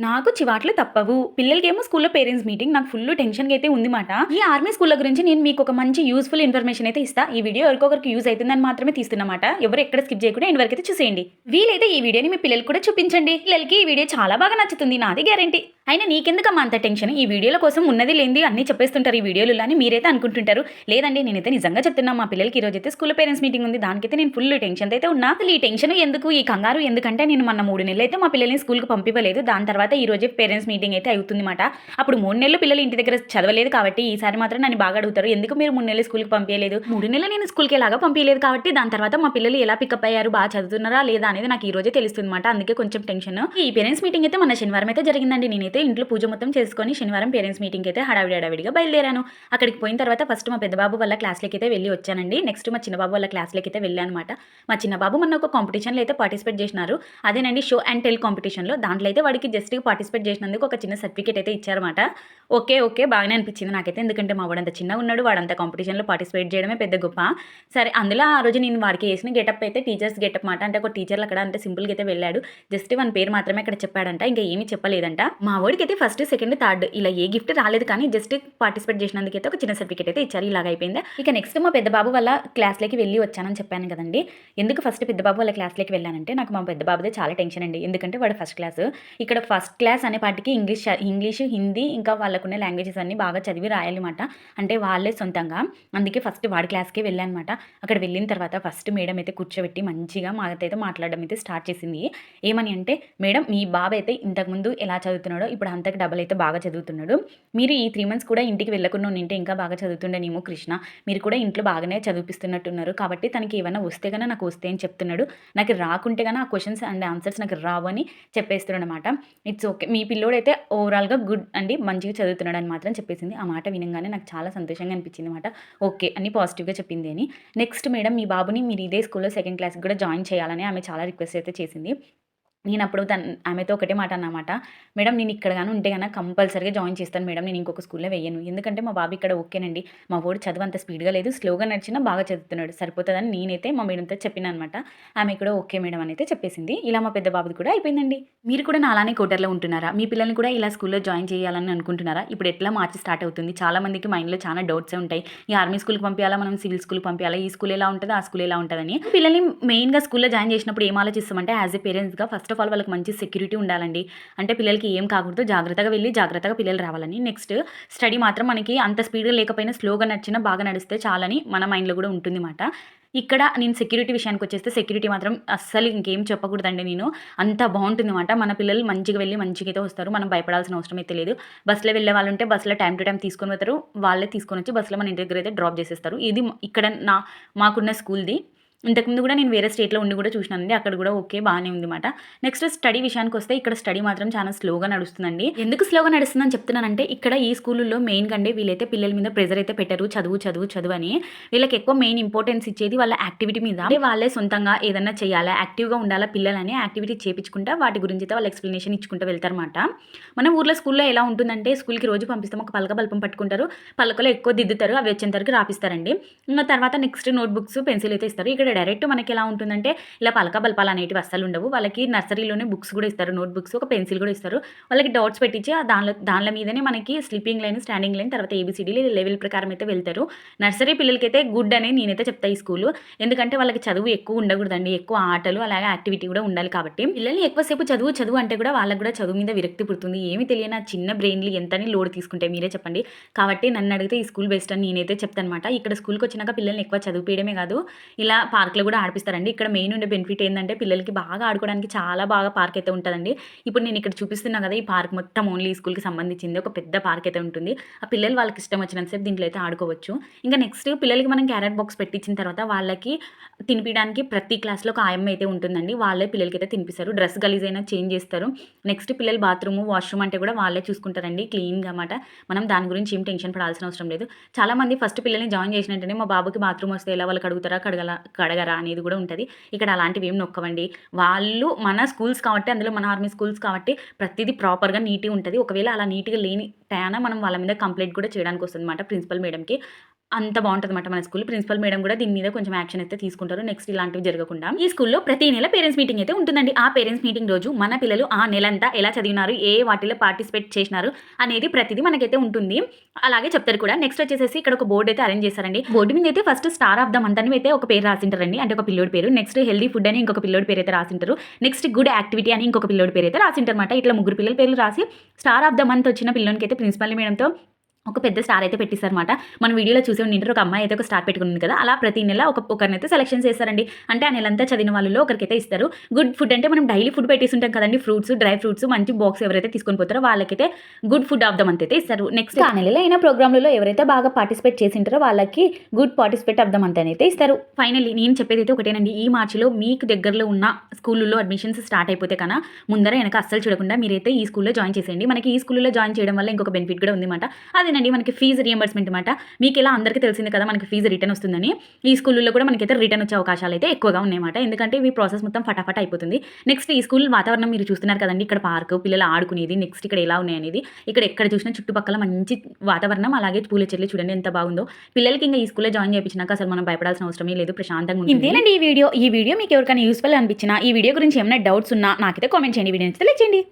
నాకు చివాట్లు తప్పవు. పిల్లలకేమో స్కూల్‌లో పేరెంట్స్ మీటింగ్. నాకు ఫుల్లు టెన్షన్‌గా అయితే ఉందిమాట. ఈ ఆర్మీ స్కూల్‌ల గురించి నేను మీకు ఒక మంచి యూజ్‌ఫుల్ ఇన్ఫర్మేషన్ అయితే ఇస్తా. ఈ వీడియో ఎవరికొకరికి యూజ్ అయితుందని మాత్రమే తీస్తున్నమాట. ఎవరు ఎక్కడ స్కిప్ చేయకుండా ఎండ్ వరకైతే చూసేయండి. వీలైతే ఈ వీడియోని మీ పిల్లలకి కూడా చూపించండి. పిల్లలకి ఈ వీడియో చాలా బాగా నచ్చుతుంది. నాది గ్యారంటీ. అయినా నీకెందుకమ్మా అంత టెన్షన్? ఈ వీడియోల కోసం ఉన్నది లేనిది అన్నీ చెప్పేస్తుంటారు ఈ వీడియోలలో అని మీరైతే అనుకుంటుంటారు. లేదండి, నేనైతే నిజంగా చెప్తున్నా. మా పిల్లలకి ఈ రోజైతే స్కూల్‌లో పేరెంట్స్ మీటింగ్ ఉంది. దానికైతే నేను ఫుల్ టెన్షన్‌తో అయితే ఉన్నా. అసలు ఈ టెన్షన్ ఎందుకు, ఈ కంగారు ఎందుకంటే నేను మొన్న 3 నెలలు అయితే మా పిల్లల్ని స్కూల్‌కి పంపివ్వలేదు. దాని తర్వాత ఈ రోజే పేరెంట్స్ మీటింగ్ అయితే అవుతుందన్నమాట. అప్పుడు 3 నెలలు పిల్లలు ఇంటి దగ్గర చదవలేదు కాబట్టి ఈసారి మాత్రం నన్ను బాగా అడుగుతారు. ఎందుకు మీరు 3 నెలలు స్కూల్‌కి పంపించలేదు? 3 నెలలు నేను స్కూల్‌కి ఎలాగా పంపించలేదు కాబట్టి దాని తర్వాత మా పిల్లలు ఎలా పికప్ అయ్యారు, బాగా చదువుతున్నారా లేదా అనేది నాకు ఈ రోజే తెలుస్తుందన్నమాట. అందుకే కొంచెం టెన్షన్. ఈ పేరెంట్స్ మీటింగ్ అయితే మన శనివారం అయితే జరిగిందండి. నేనైతే ఇంట్లో పూజ మొత్తం చేసుకొని శనివారం పేరెంట్స్ మీటింగ్ అయితే హడావిడిగా బయలుదేరాను. అక్కడికి పోయిన తర్వాత ఫస్ట్ మా పెద్ద బాబు వాళ్ళ క్లాస్‌లోకి అయితే వెళ్ళి వచ్చానండి. నెక్స్ట్ మా చిన్న బాబు వాళ్ళ క్లాస్‌లోకి అయితే వెళ్ళానన్నమాట. మా చిన్న బాబు మొన్న ఒక కాంపిటీషన్‌లో అయితే పార్టిసిపేట్ చేసినారు. అదేనండి షో అండ్ టెల్ కాంపిటీషన్‌లో. దాంట్లో అయితే వాడికి జస్ట్ పార్టిసిపేట్ చేసినందుకు ఒక చిన్న సర్టిఫికేట్ అయితే ఇచ్చారన్నమాట. ఓకే బాగానే అనిపించింది నాకైతే. ఎందుకంటే మా వాడంత చిన్నగా ఉన్నాడు. వాడంత కాంపిటీషన్‌లో పార్టిసిపేట్ చేయడమే పెద్ద గొప్ప. సరే, అందులో ఆ రోజు నేను వాడికి వేసిన గెటప్ అయితే టీచర్స్ గెటప్ మాట. అంటే ఒక టీచర్లు అక్కడ అంటే సింపుల్‌గా అయితే వెళ్ళాడు. జస్ట్ వాని పేరు మాత్రమే అక్కడ చెప్పాడంట. ఇంకా ఏమీ చెప్పలేదంట. మా వాడికైతే ఫస్ట్, సెకండ్, థర్డ్ ఇలా ఏ గిఫ్ట్ రాలేదు కానీ జస్ట్ పార్టిసిపేట్ చేసినందుకైతే ఒక చిన్న సర్టిఫికేట్ అయితే ఇచ్చారు. ఇలాగ అయిపోయింది. ఇక నెక్స్ట్ మా పెద్ద బాబు వాళ్ళ క్లాస్‌లోకి వెళ్ళి వచ్చానని చెప్పాను కదండి. ఎందుకు ఫస్ట్ పెద్ద బాబు వాళ్ళ క్లాస్‌లోకి వెళ్ళానంటే నాకు మా పెద్ద బాబుదే చాలా టెన్షన్ అండి. ఎందుకంటే వాడు ఫస్ట్ క్లాస్. ఇక్కడ ఫస్ట్ క్లాస్ అనే పాటికి ఇంగ్లీష్, హిందీ ఇంకా వాళ్ళకున్న లాంగ్వేజెస్ అన్నీ బాగా చదివి రాయాలన్నమాట. అంటే వాళ్ళే సొంతంగా. అందుకే ఫస్ట్ వాడి క్లాస్‌కే వెళ్ళానమాట. అక్కడ వెళ్ళిన తర్వాత ఫస్ట్ మేడం అయితే కూర్చోబెట్టి మంచిగా మాతో మాట్లాడడం అయితే స్టార్ట్ చేసింది. ఏమని అంటే, మేడం మీ బాబు అయితే ఇంతకుముందు ఎలా చదువుతున్నాడో ఇప్పుడు అంతకు డబల్ అయితే బాగా చదువుతున్నాడు. మీరు ఈ 3 మంత్స్ కూడా ఇంటికి వెళ్ళకుండా ఉంటే ఇంకా బాగా చదువుతుండేనేమో కృష్ణ. మీరు కూడా ఇంట్లో బాగానే చదివిపిస్తున్నట్టున్నారు. కాబట్టి తనకి ఏమైనా వస్తే గన నాకు వస్తే అని చెప్తున్నాడు. నాకు రాకుంటే గన ఆ క్వెషన్స్ అండ్ ఆన్సర్స్ నాకు రావు అని చెప్పేస్తున్నాడనమాట. It's okay. మీ పిల్లోడైతే ఓవరాల్‌గా గుడ్ అండి. మంచిగా చదువుతున్నాడని మాత్రం చెప్పేసింది. ఆ మాట వినంగానే నాకు చాలా సంతోషంగా అనిపించింది అనమాట. ఓకే అని పాజిటివ్‌గా చెప్పింది అని. నెక్స్ట్ మేడం మీ బాబుని మీరు ఇదే స్కూల్‌లో సెకండ్ క్లాస్‌కి కూడా జాయిన్ చేయాలని ఆమె చాలా రిక్వెస్ట్ అయితే చేసింది. నేనప్పుడు ఆమెతో ఒకటే మాట అన్నమాట. మేడం నేను ఇక్కడ గాని ఉంటే గనక కంపల్సరీగా జాయిన్ చేస్తాను మేడం. నేను ఇంకొక స్కూల్‌లో వేయను. ఎందుకంటే మా బాబు ఇక్కడ ఓకేనండి. మా వోడు చదువు అంత స్పీడ్‌గా లేదు. స్లోగా నడిచినా బాగా చదువుతున్నాడు. సరిపోతదని నేనైతే మా మేడంతో చెప్పినానన్నమాట. ఆమె కూడా ఓకే మేడం అని అయితే చెప్పేసింది. ఇలా మా పెద్ద బాబుది కూడా అయిపోయిందండి. మీరు కూడా నాలానే కోటర్‌లో ఉంటున్నారా? మీ పిల్లల్ని కూడా ఇలా స్కూల్‌లో జాయిన్ చేయాలని అనుకుంటున్నారా? ఇప్పుడు ఎట్లా మార్చి స్టార్ట్ అవుతుంది. చాలా మందికి మైండ్‌లో చాలా డౌట్సే ఉంటాయి. ఈ ఆర్మీ స్కూల్‌కి పంపియాలా? మనం సివిల్ స్కూల్‌కి పంపియాలా? ఈ స్కూల్ ఎలా ఉంటది? ఆ స్కూల్ ఎలా ఉంటదని. పిల్లల్ని మెయిన్‌గా స్కూల్‌లో జాయిన్ చేసినప్పుడు ఏం ఆలోచిస్తామంటే యాస్ ఎ పేరెంట్స్‌గా ఫస్ట్ ఆఫ్ ఆల్ వాళ్ళకి మంచి సెక్యూరిటీ ఉండాలండి. అంటే పిల్లలకి ఏం కాకూడదు. జాగ్రత్తగా వెళ్ళి జాగ్రత్తగా పిల్లలు రావాలని. నెక్స్ట్ స్టడీ మాత్రం మనకి అంత స్పీడ్‌గా లేకపోయినా స్లోగా నడిచినా బాగా నడిస్తే చాలని మన మైండ్‌లో కూడా ఉంటుందిమాట. ఇక్కడ నేను సెక్యూరిటీ విషయానికొచ్చేస్తే సెక్యూరిటీ మాత్రం అస్సలు ఇంకేం చెప్పకూడదండి నేను. అంత బావుంటుందన్నమాట. మన పిల్లలు మంచిగా వెళ్ళి మంచిగా అయితే వస్తారు. మనం భయపడాల్సిన అవసరం అయితే లేదు. బస్సులో వెళ్ళే వాళ్ళుంటే బస్సులో టైమ్ టు టైమ్ తీసుకొని పోతారు. వాళ్ళే తీసుకొనొచ్చి బస్సులో మన ఇంటి దగ్గర అయితే డ్రాప్ చేసేస్తారు. ఇది ఇక్కడ మాకున్న స్కూల్‌ది. ఇంతకుముందు కూడా నేను వేరే స్టేట్‌లో ఉండి కూడా చూసినానండి. అక్కడ కూడా ఓకే బానే ఉందిమాట. నెక్స్ట్ స్టడీ విషయానికొస్తే ఇక్కడ స్టడీ మాత్రం చాలా స్లోగా నడుస్తుందండి. ఎందుకు స్లోగా నడుస్తుందని చెప్తున్నానంటే ఇక్కడ ఈ స్కూలుల్లో మెయిన్‌గా అండి వీళ్ళైతే పిల్లల మీద ప్రెషర్ అయితే పెట్టరు. చదువు అని. వీళ్ళకి ఎక్కువ మెయిన్ ఇంపార్టెన్స్ ఇచ్చేది వాళ్ళ యాక్టివిటీ మీద. అంటే వాళ్ళే సొంతంగా ఏదన్నా చేయాలా, యాక్టివ్‌గా ఉండాలా పిల్లలని యాక్టివిటీ చేపించుకుంటా వాటి గురించి అయితే వాళ్ళు ఎక్స్‌ప్లనేషన్ ఇచ్చుకుంటూ వెళ్తారన్నమాట. మన ఊర్లో స్కూల్‌లో ఎలా ఉంటుందంటే స్కూల్‌కి రోజు పంపిస్తాం. ఒక పలక బల్పం పట్టుకుంటారు. పలకలో ఎక్కువ దిద్దుతారు. అవి వచ్చేంత వరకు రాపిస్తారండి. ఇంక తర్వాత నెక్స్ట్ నోట్ బుక్స్, పెన్సిల్ అయితే ఇస్తారు. ఇక్కడ డైరెక్ట్ మనకి ఎలా ఉంటుందంటే ఇలా పలక బల్పాలు అనేటివి అస్సలు ఉండవు. వాళ్ళకి నర్సరీలోనే బుక్స్ కూడా ఇస్తారు. నోట్ బుక్స్, ఒక పెన్సిల్ కూడా ఇస్తారు. వాళ్ళకి డాట్స్ పెట్టించి దానిల మీదనే మనకి స్లీపింగ్ లైన్, స్టాండింగ్ లైన్, తర్వాత ఏబీసీడీలు లెవెల్ ప్రకారం అయితే వెళ్తారు. నర్సరీ పిల్లలకైతే గుడ్ అని నేనైతే చెప్తా ఈ స్కూలు. ఎందుకంటే వాళ్ళకి చదువు ఎక్కువ ఉండకూడదండి. ఎక్కువ ఆటలు అలాగే యాక్టివిటీ కూడా ఉండాలి కాబట్టి పిల్లల్ని ఎక్కువసేపు చదువు అంటే కూడా వాళ్ళకి కూడా చదువు మీద విరక్తి పుడుతుంది. ఏమి తెలియని ఆ చిన్న బ్రెయిన్‌లు ఎంతని లోడ్ తీసుకుంటాయి మీరే చెప్పండి. కాబట్టి నన్ను అడిగితే ఈ స్కూల్ బెస్ట్ అని నేనైతే చెప్తానన్నమాట. ఇక్కడ స్కూల్‌కి వచ్చినాక పిల్లల్ని ఎక్కువ చదివిపియడమే కాదు, ఇలా పార్క్‌లో కూడా ఆడిపిస్తారండి. ఇక్కడ మెయిన్ ఉండే బెనిఫిట్ ఏందంటే పిల్లలకి బాగా ఆడుకోవడానికి చాలా బాగా పార్క్ అయితే ఉంటదండి. ఇప్పుడు నేను ఇక్కడ చూపిస్తున్నా కదా! ఈ పార్క్ మొత్తం ఓన్లీ ఈ స్కూల్‌కి సంబంధించింది. ఒక పెద్ద పార్క్ అయితే ఉంటుంది. ఆ పిల్లలు వాళ్ళకి ఇష్టం వచ్చినంత సేపు దీంట్లో అయితే ఆడుకోవచ్చు. ఇంకా నెక్స్ట్ పిల్లలకి మనం క్యారట్ బాక్స్ పెట్టించిన తర్వాత వాళ్ళకి తినిపియడానికి ప్రతి క్లాస్‌లో ఒక ఆయమ్మ అయితే ఉంటుందండి. వాళ్ళే పిల్లలకైతే తినిపిస్తారు. డ్రెస్ గలీజ్ అయినా చేంజ్ చేస్తారు. నెక్స్ట్ పిల్లలు బాత్రూమ్, వాష్‌రూమ్ అంటే కూడా వాళ్ళే చూసుకుంటారండి క్లీన్‌గా అన్నమాట. మనం దాని గురించి ఏం టెన్షన్ పడాల్సిన అవసరం లేదు. చాలామంది ఫస్ట్ పిల్లల్ని జాయిన్ చేసిన వెంటనే మా బాబుకి బాత్రూమ్ వస్తే ఎలా వాళ్ళు కడుగుతారా, కడగరా అనేది కూడా ఉంటది. ఇక్కడ అలాంటివి ఏమి నొక్కవండి. వాళ్ళు మన స్కూల్స్ కాబట్టి అందులో మన ఆర్మీ స్కూల్స్ కాబట్టి ప్రతిదీ ప్రాపర్‌గా నీట్‌గా ఉంటది. ఒకవేళ అలా నీట్‌గా లేని టయాన మనం వాళ్ళ మీద కంప్లెయింట్ కూడా చేయడానికి వస్తుందన్నమాట ప్రిన్సిపల్ మేడంకి. అంత బాగుంటదన్నమాట మన స్కూల్. ప్రిన్సిపల్ మేడం కూడా దీని మీద కొంచెం యాక్షన్ అయితే తీసుకుంటారు. నెక్స్ట్ ఇలాంటివి జరగకుండా. ఈ స్కూల్‌లో ప్రతి నెల పేరెంట్స్ మీటింగ్ అయితే ఉంటుందండి. ఆ పేరెంట్స్ మీటింగ్ రోజు మన పిల్లలు ఆ నెలంతా ఎలా చదివినారు, ఏ వాటిలో పార్టిసిపేట్ చేసినారు అనేది ప్రతిదీ మనకైతే ఉంటుంది. అలాగే చెప్తారు కూడా. నెక్స్ట్ వచ్చేసేసి ఇక్కడ ఒక బోర్డ్ అయితే అరేంజ్ చేశారండి. బోర్డు మీద అయితే first star of the month అని అయితే ఒక పేరు రాసింటారండి. అంటే ఒక పిల్లోడి పేరు. నెక్స్ట్ హెల్తీ ఫుడ్ అని ఇంకొక పిల్లోడి పేరు అయితే రాసింటారు. నెక్స్ట్ గుడ్ యాక్టివిటీ అని ఇంకొక పిల్లోడి పేరు అయితే రాసింటారన్నమాట. ఇట్లా ముగ్గురు పిల్లల పేర్లు రాసి స్టార్ ఆఫ్ ద మంత్ వచ్చిన పిల్లోనికి అయితే ప్రిన్సిపల్ మేడంతో ఒక పెద్ద స్టార్ అయితే పెట్టిస్తారన్నమాట. మన వీడియోలో చూసే ఉండింటారు. ఒక అమ్మాయి అయితే ఒక స్టార్ పెట్టుకుంది కదా, అలా ప్రతి నెల ఒకరినైతే సెలెక్షన్ చేస్తారండి. అంటే ఆ నెలంతా చదివిన వాళ్ళలో ఒకరికైతే ఇస్తారు. గుడ్ ఫుడ్ అంటే మనం డైలీ ఫుడ్ పెట్టేస్తుంటాం కదండి, ఫ్రూట్స్, డ్రై ఫ్రూట్స్, మంచి బాక్స్ ఎవరైతే తీసుకొని పోతారో వాళ్ళకైతే good food of the month అయితే ఇస్తారు. నెక్స్ట్ ఆ నెలలో అయిన ప్రోగ్రామ్లలో ఎవరైతే బాగా పార్టిసిపేట్ చేసింటారో వాళ్ళకి good participate of the month అయితే ఇస్తారు. ఫైనల్లీ నేను చెప్పేది అయితే ఒకటేనండి. ఈ మార్చిలో మీకు దగ్గరలో ఉన్న స్కూల్లో అడ్మిషన్స్ స్టార్ట్ అయిపోతే కన్నా ముందర వెనక అస్సలు చూడకుండా మీరైతే ఈ స్కూల్లో జాయిన్ చేసేయండి. మనకి ఈ స్కూల్లో జాయిన్ చేయడం వల్ల ఇంకొక బెనిఫిట్ కూడా ఉందన్నమాట. అదేనండి మనకి ఫీజు రియంబర్స్మెంట్ అనమాట. మీకు ఇలా అందరికీ తెలిసింది కదా మనకి ఫీజు రిటర్న్ వస్తుందని. ఈ స్కూల్లో కూడా మనకైతే రిటర్న్ వచ్చే అవకాశాలు అయితే ఎక్కువగా ఉన్నాయన్నమాట. ఎందుకంటే ఈ ప్రాసెస్ మొత్తం ఫటాఫట్ అయిపోతుంది. నెక్స్ట్ ఈ స్కూల్ వాతావరణం మీరు చూస్తున్నారు కదండి. ఇక్కడ పార్క్, పిల్లలు ఆడుకునేది, నెక్స్ట్ ఇక్కడ ఎలా ఉన్నాయనేది, ఇక్కడ ఎక్కడ చూసినా చుట్టుపక్కల మంచి వాతావరణం, అలాగే పూల చెట్లు చూడండి ఎంత బాగుందో. పిల్లలకి ఇంకా ఈ స్కూల్లో జాయిన్ చేయించినాక అసలు మనం భయపడాల్సిన అవసరమే లేదు, ప్రశాంతంగా ఉంటుంది. ఇంతేనండి ఈ వీడియో మీకు ఎవరికైనా యూస్ఫుల్ అనిపించినా, ఈ వీడియో గురించి ఏమైనా డౌట్స్ ఉన్నా నాకైతే కామెంట్ చేయండి. వీడియో నచ్చితే లైక్ చేయండి.